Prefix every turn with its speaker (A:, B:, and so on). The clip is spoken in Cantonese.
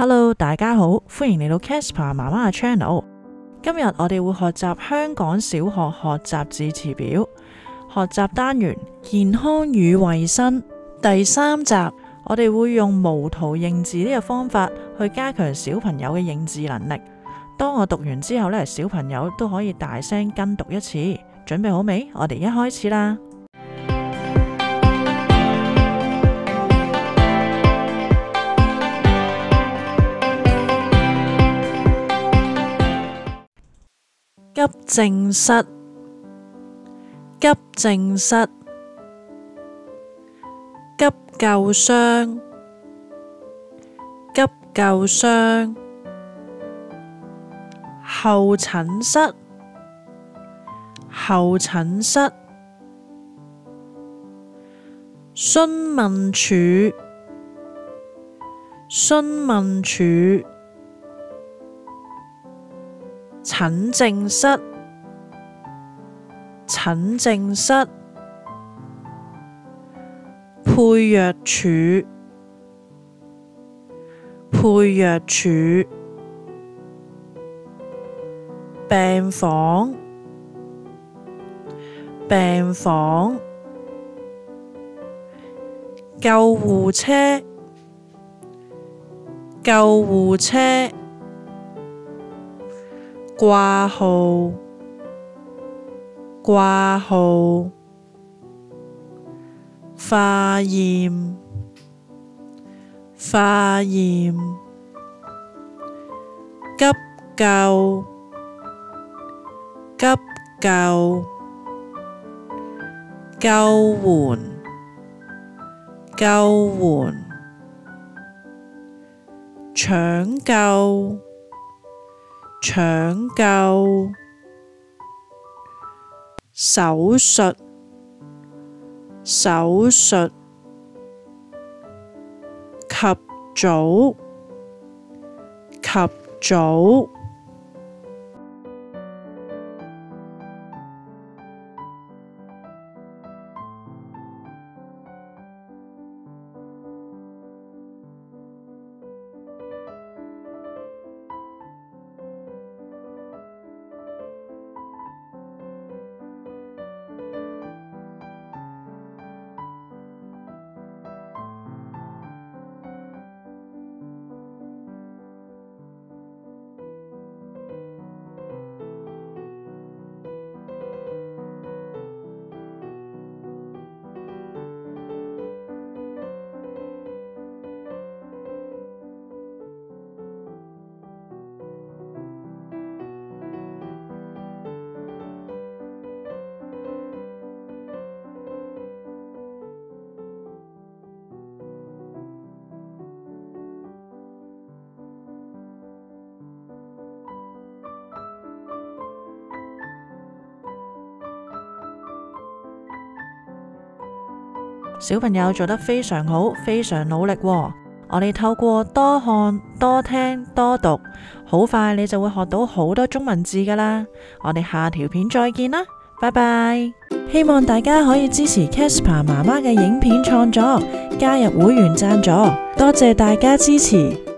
A: Hello， 大家好，歡迎嚟到 Casper 媽媽嘅 channel。今日我哋會學習香港小學學習字詞表，學習單元健康與衛生第3集。我哋會用無圖認字呢個方法去加強小朋友嘅認字能力。當我讀完之後呢，小朋友都可以大聲跟讀一次。準備好未？我哋一開始啦。急症室，急症室，急救箱，急救箱，候診室，候診室，詢問處，詢問處，診症室，診症室，配藥處，配藥處，病房，病房，救護車，救護車，掛號，掛號，化驗，化驗，急救，急救，救援，救援，搶救，搶救，手術，手術，及早，及早。小朋友做得非常好，非常努力喎。我哋透過多看、多聽、多讀，好快你就會學到好多中文字㗎喇。我哋下條片再見啦，拜拜。希望大家可以支持 Casper 媽媽嘅影片創作，加入會員贊助，多謝大家支持。